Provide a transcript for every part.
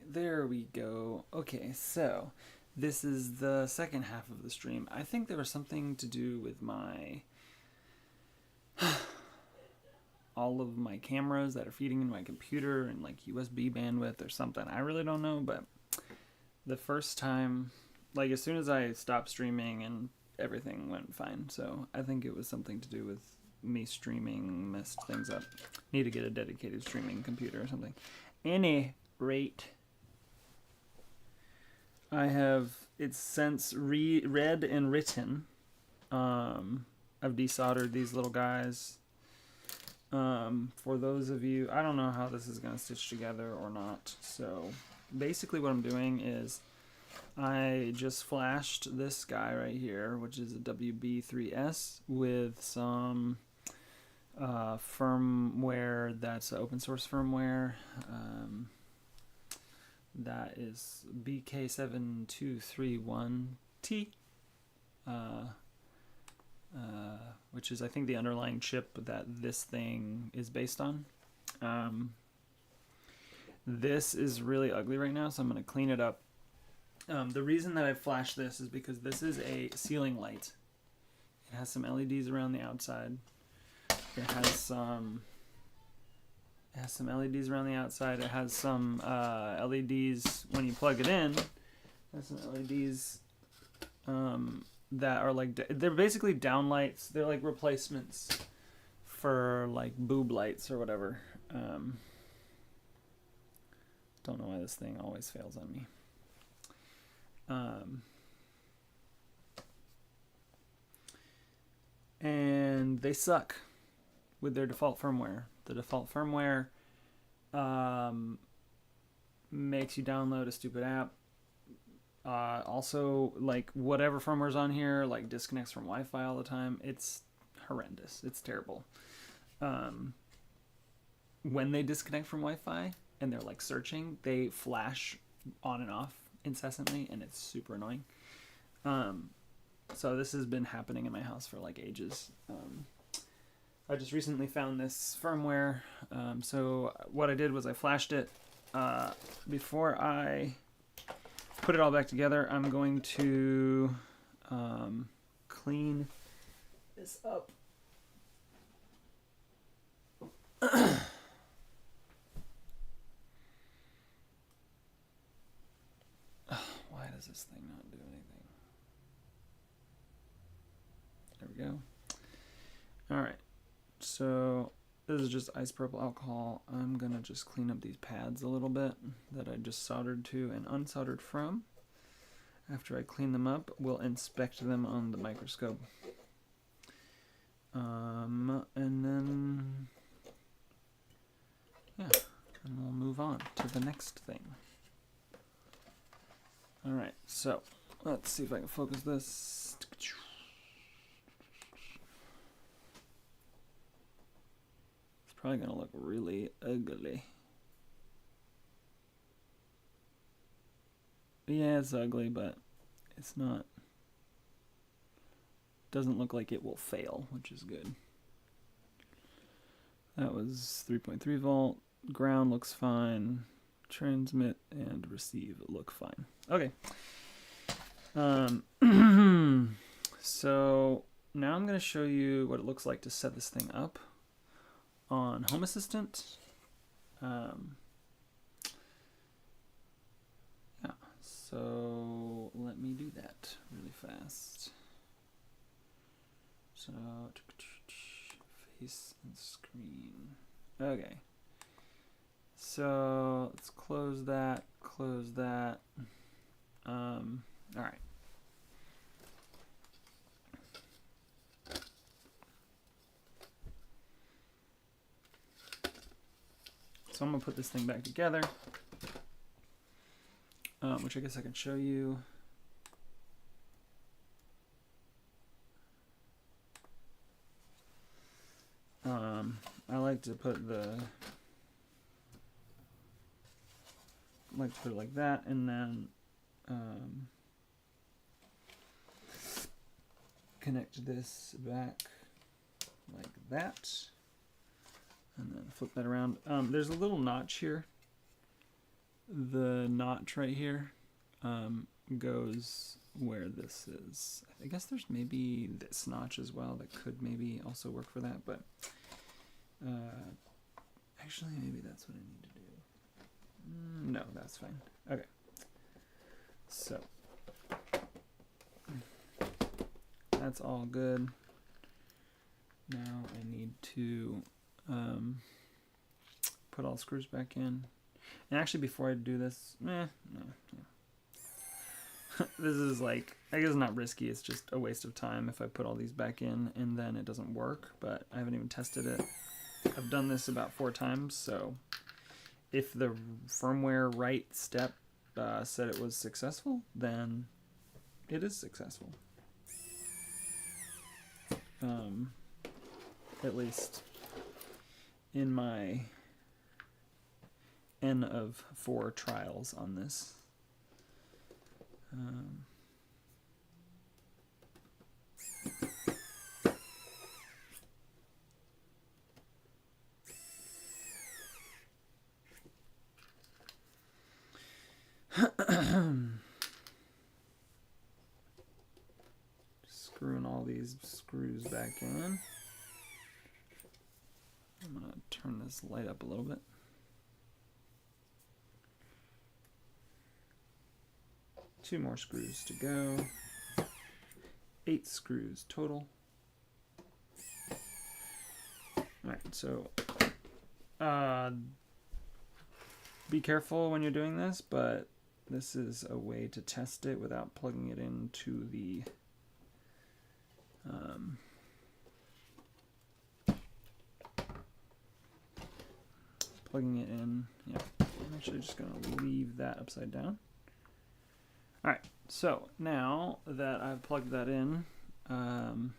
there we go. Okay, so this is the second half of the stream. I think there was something to do with my all of my cameras that are feeding into my computer and like USB bandwidth or something. I really don't know, but the first time, like as soon as I stopped streaming and everything went fine. So I think it was something to do with me streaming messed things up. Need to get a dedicated streaming computer or something. Any rate, I have it's since read and written. I've desoldered these little guys. For those of you, I don't know how this is going to stitch together or not. So basically what I'm doing is I just flashed this guy right here, which is a WB3S with some firmware that's open source firmware. That is BK7231T, which is I think the underlying chip that this thing is based on. This is really ugly right now, so I'm going to clean it up. The reason that I flashed this is because this is a ceiling light. It has some LEDs around the outside. It has some LEDs around the outside. It has some LEDs when you plug it in. It has some LEDs that are like, they're basically downlights. They're like replacements for like boob lights or whatever. Don't know why this thing always fails on me. And they suck with their default firmware. The default firmware makes you download a stupid app. Also, like whatever firmware's on here, like disconnects from Wi-Fi all the time. It's horrendous. It's terrible. When they disconnect from Wi-Fi and they're like searching, they flash on and off incessantly, and it's super annoying. So this has been happening in my house for like ages. I just recently found this firmware. So what I did was I flashed it. Before I put it all back together, I'm going to clean this up. Why does this thing not do anything? There we go. All right. So this is just isopropyl alcohol. I'm going to just clean up these pads a little bit that I just soldered to and unsoldered from. After I clean them up, we'll inspect them on the microscope. And then, yeah, and we'll move on to the next thing. All right, so let's see if I can focus this. It's probably gonna look really ugly. Yeah, it's ugly, but it's not. Doesn't look like it will fail, which is good. That was 3.3 volt. Ground looks fine. Transmit and receive look fine. Okay. So now I'm going to show you what it looks like to set this thing up on Home Assistant. Yeah. So let me do that really fast. So face and screen. Okay. So let's close that, close that. All right. So I'm gonna put this thing back together, which I guess I can show you. I like to put it like that, and then connect this back like that, and then flip that around. There's a little notch here the notch right here goes where this is. I guess there's maybe this notch as well that could maybe also work for that, but actually maybe that's what I need to do. No, that's fine. Okay. So that's all good. Now I need to put all the screws back in. And actually, before I do this, this is like, I guess not risky, it's just a waste of time if I put all these back in and then it doesn't work, but I haven't even tested it. I've done this about 4 times, so if the firmware write step said it was successful, then it is successful. At least in my N of 4 trials on this. Screwing all these screws back in. I'm going to turn this light up a little bit. Two more screws to go. 8 screws total. Alright, so be careful when you're doing this, but this is a way to test it without plugging it into the plugging it in. Yeah, I'm actually just going to leave that upside down. Alright, so now that I've plugged that in, I'm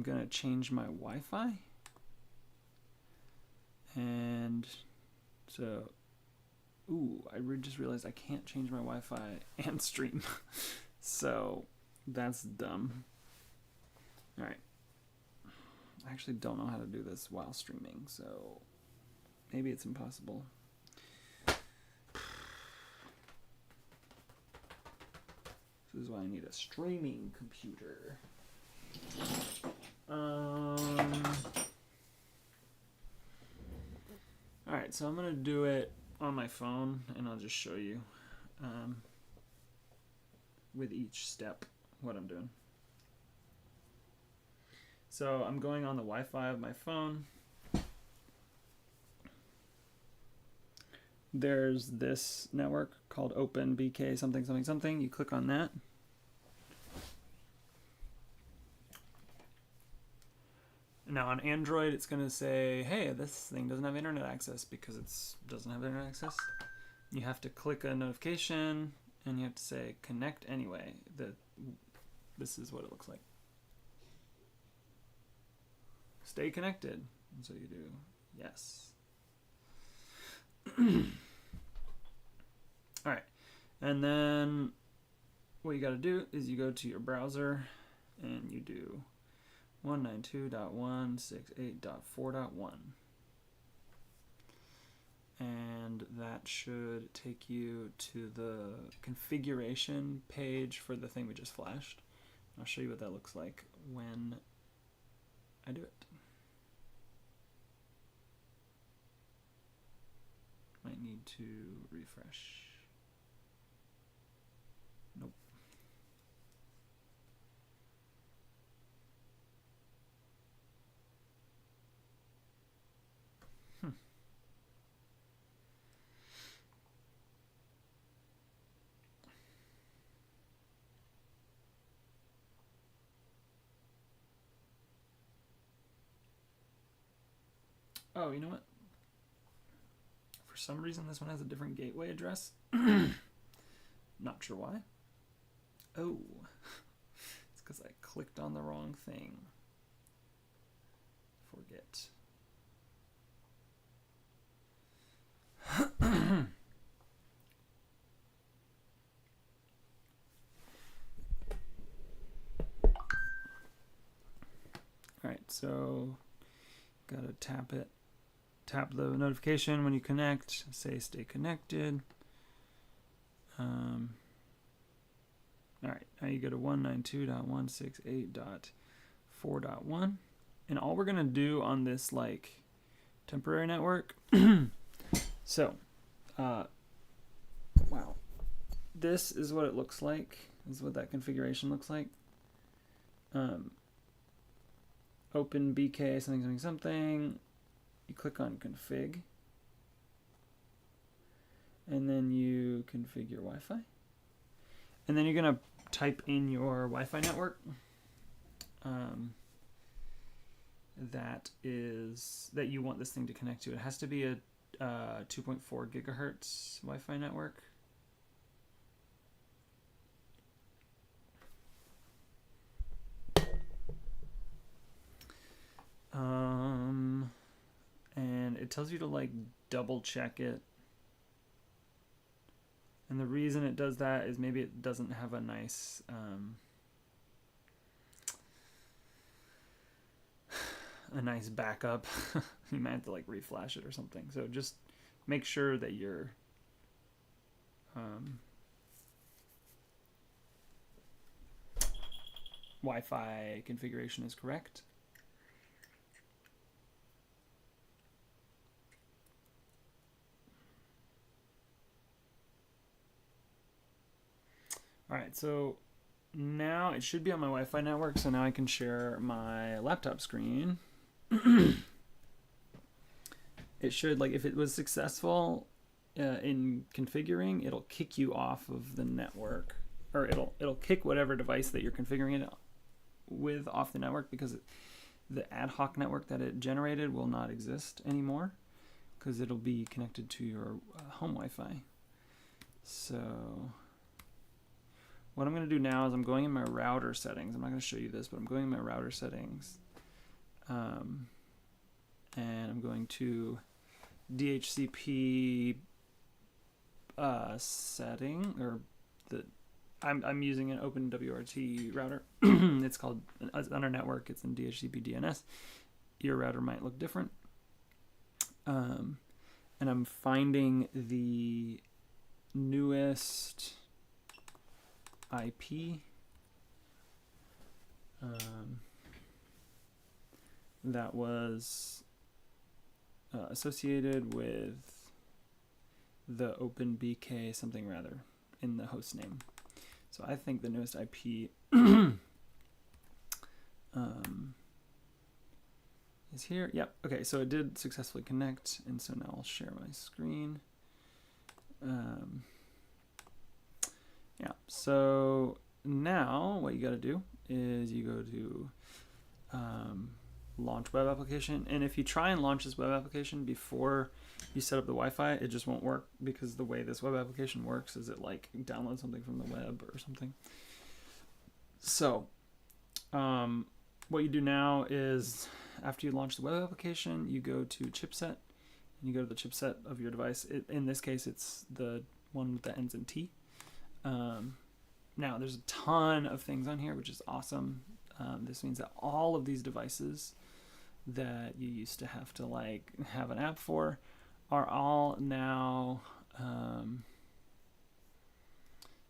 going to change my Wi-Fi. And so, I just realized I can't change my Wi-Fi and stream. So that's dumb. Alright. I actually don't know how to do this while streaming, so maybe it's impossible. This is why I need a streaming computer. Alright, so I'm going to do it on my phone, and I'll just show you with each step what I'm doing. So I'm going on the Wi-Fi of my phone. There's this network called OpenBK something something something. You click on that. Now on Android, it's going to say, hey, this thing doesn't have internet access because it doesn't have internet access. You have to click a notification and you have to say connect anyway. This is what it looks like. Stay connected. And so you do yes. Alright, and then what you got to do is you go to your browser and you do 192.168.4.1, and that should take you to the configuration page for the thing we just flashed. I'll show you what that looks like when I do it. Might need to refresh. Nope. Oh, you know what? For some reason, this one has a different gateway address. Not sure why. Oh, it's because I clicked on the wrong thing. Forget. Alright, so gotta tap it tap the notification when you connect, say stay connected. All right, now you go to 192.168.4.1, and all we're gonna do on this like temporary network. So, wow, this is what it looks like. This is what that configuration looks like. Open BK something. You click on config, and then you configure your Wi-Fi, and then you're gonna type in your Wi-Fi network. That you want this thing to connect to. It has to be a 2.4 gigahertz Wi-Fi network. And it tells you to like double check it. And the reason it does that is maybe it doesn't have a nice backup. You might have to like reflash it or something. So just make sure that your Wi-Fi configuration is correct. All right, so now it should be on my Wi-Fi network, so now I can share my laptop screen. It should, like, if it was successful in configuring, it'll kick you off of the network, or it'll kick whatever device that you're configuring it with off the network, because the ad hoc network that it generated will not exist anymore, because it'll be connected to your home Wi-Fi. So what I'm going to do now is I'm going in my router settings. I'm not going to show you this, but I'm going in my router settings. And I'm going to DHCP setting, or I'm using an OpenWRT router. It's called, it's on our network, it's in DHCP DNS. Your router might look different. And I'm finding the newest IP that was associated with the OpenBK something rather in the host name. So I think the newest IP is here. Yep. Okay, so it did successfully connect, and so now I'll share my screen. Yeah, so now what you got to do is you go to launch web application, and if you try and launch this web application before you set up the Wi-Fi, it just won't work, because the way this web application works is it like downloads something from the web or something. So what you do now is, after you launch the web application, you go to chipset, and you go to the chipset of your device. In this case, it's the one that ends in T. Now there's a ton of things on here, which is awesome. This means that all of these devices that you used to have to like have an app for are all now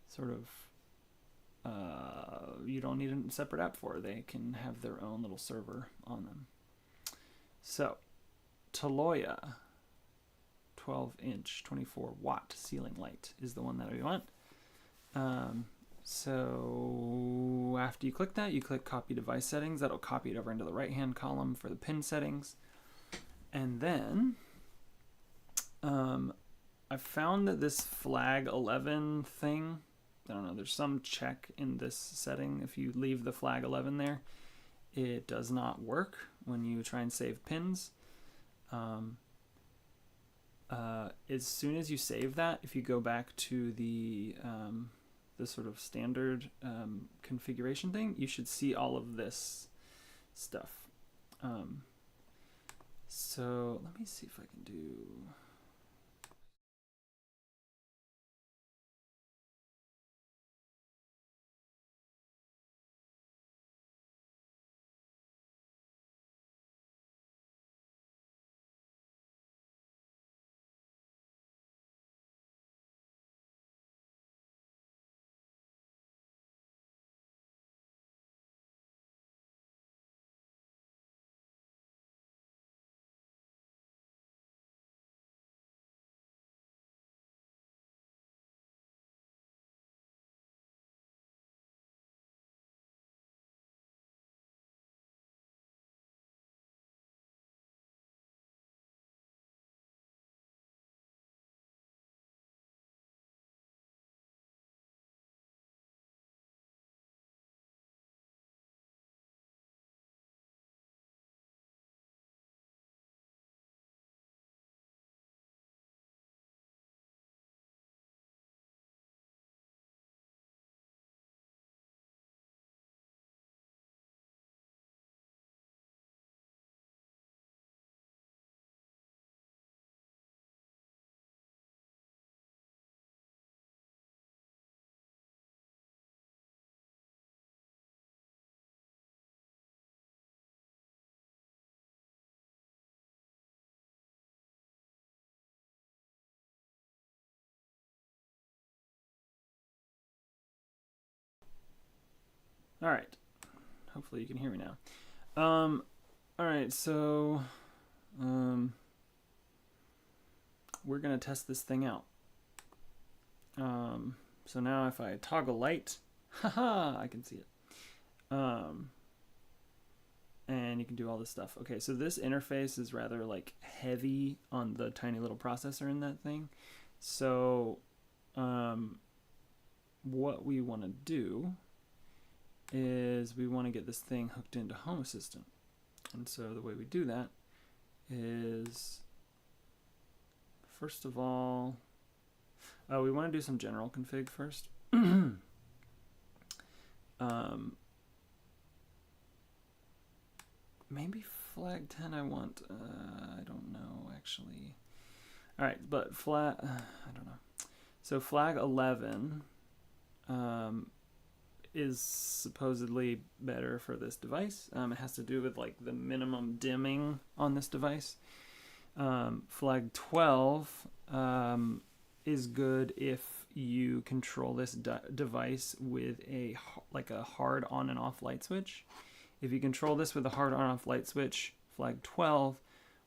sort of you don't need a separate app for. They can have their own little server on them. So Taloya 12-inch 24-watt ceiling light is the one that we want. So after you click that, you click copy device settings. That'll copy it over into the right hand column for the pin settings. And then I found that this flag 11 thing, I don't know, there's some check in this setting. If you leave the flag 11 there, it does not work when you try and save pins. As soon as you save that, if you go back to the sort of standard configuration thing, you should see all of this stuff. So let me see if I can do All right. Hopefully you can hear me now. All right, so we're gonna test this thing out. So now if I toggle light, haha, I can see it. And you can do all this stuff. Okay, so this interface is rather like heavy on the tiny little processor in that thing. So what we want to do is we want to get this thing hooked into Home Assistant. And so the way we do that is, first of all, we want to do some general config first. Maybe flag 10 I want, I don't know actually. All right, but flag, I don't know. So flag 11 is supposedly better for this device. It has to do with like the minimum dimming on this device. Flag 12 is good if you control this device with a hard on and off light switch. If you control this with a hard on off light switch, flag 12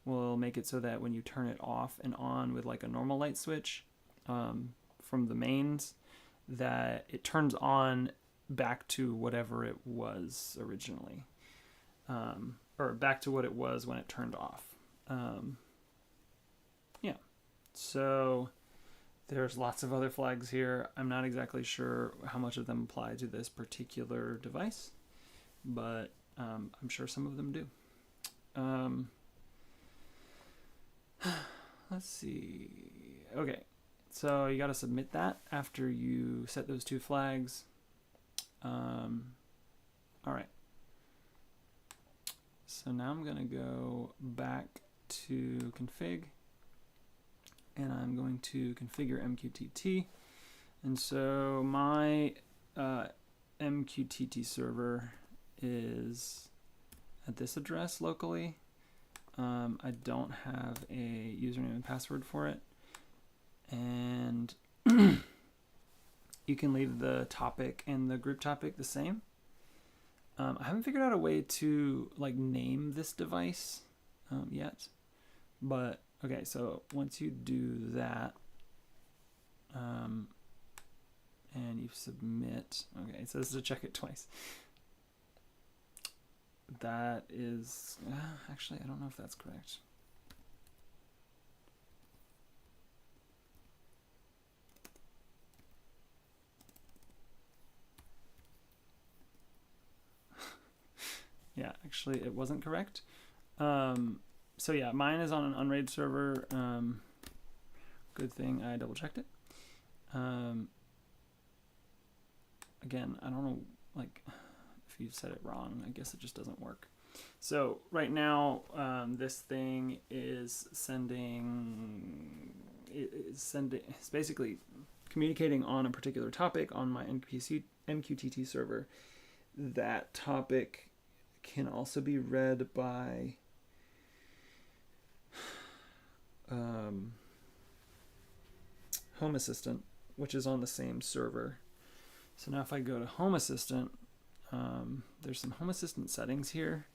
will make it so that when you turn it off and on with like a normal light switch from the mains, that it turns on back to whatever it was originally, or back to what it was when it turned off. Yeah, so there's lots of other flags here. I'm not exactly sure how much of them apply to this particular device, but I'm sure some of them do. Let's see. Okay, so you got to submit that after you set those two flags. All right. So now I'm going to go back to config, and I'm going to configure MQTT. And so my MQTT server is at this address locally. I don't have a username and password for it. And you can leave the topic and the group topic the same. I haven't figured out a way to like name this device yet. But okay, so once you do that, and you submit, okay, it says to check it twice. That is, actually, I don't know if that's correct. Yeah, actually, it wasn't correct. So yeah, mine is on an unraid server. Good thing I double checked it. Again, I don't know, like, if you said it wrong, I guess it just doesn't work. So right now, this thing is it's basically communicating on a particular topic on my MQTT server. That topic can also be read by Home Assistant, which is on the same server. So now if I go to Home Assistant, there's some Home Assistant settings here.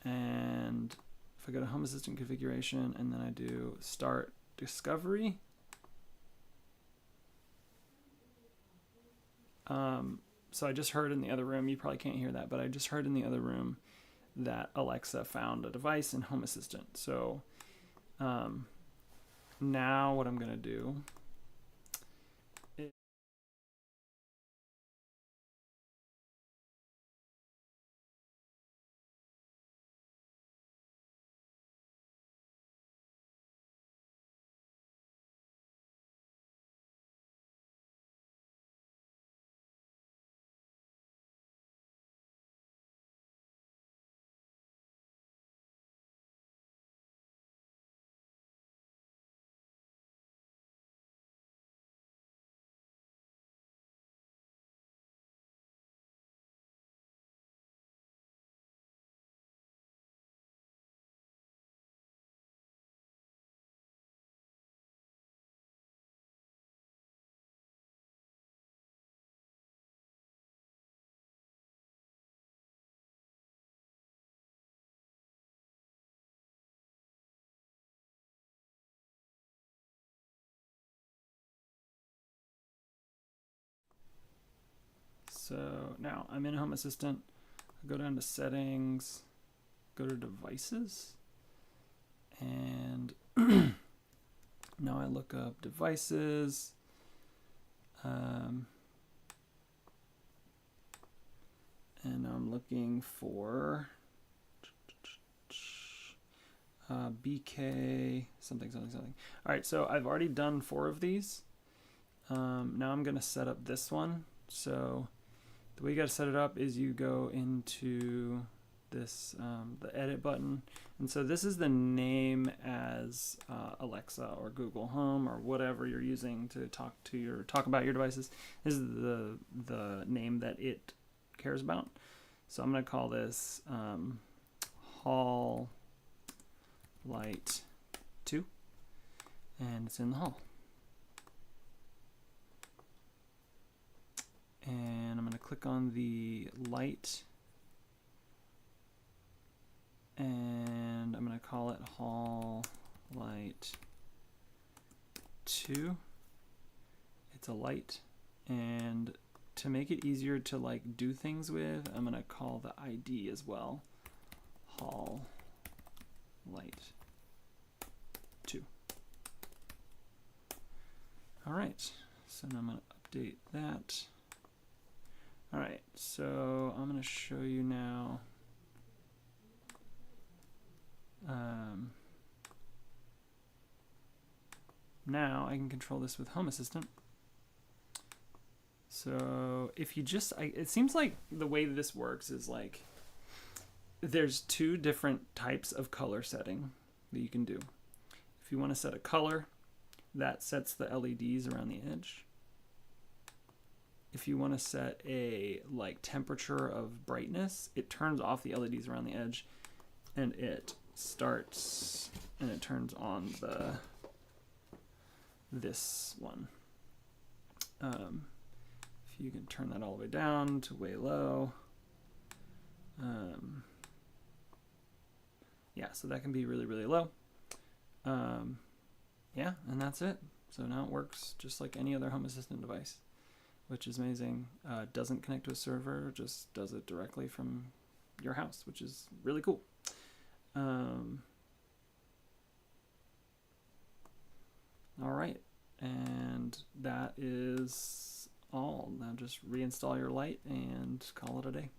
And if I go to Home Assistant configuration and then I do start discovery, so I just heard in the other room, you probably can't hear that, but I just heard in the other room that Alexa found a device in Home Assistant. So now what I'm going to do So now I'm in Home Assistant. I go down to Settings, go to Devices, and now I look up Devices. And I'm looking for BK something. All right, so I've already done 4 of these. Now I'm gonna set up this one. So the way you gotta set it up is you go into this the edit button, and so this is the name as Alexa or Google Home or whatever you're using to talk about your devices. This is the name that it cares about. So I'm gonna call this Hall Light 2, and it's in the hall. And I'm going to click on the light, and I'm going to call it Hall Light 2. It's a light, and to make it easier to like do things with, I'm going to call the ID as well Hall Light 2. All right, so now I'm going to update that. All right, so I'm going to show you now. Now I can control this with Home Assistant. So if you just, it seems like the way this works is like there's 2 different types of color setting that you can do. If you want to set a color, that sets the LEDs around the edge. If you want to set a like temperature of brightness, it turns off the LEDs around the edge, and it starts and it turns on this one. If you can turn that all the way down to way low, yeah, so that can be really, really low. Yeah, and that's it. So now it works just like any other Home Assistant device, which is amazing. Doesn't connect to a server, just does it directly from your house, which is really cool. All right, and that is all. Now just reinstall your light and call it a day.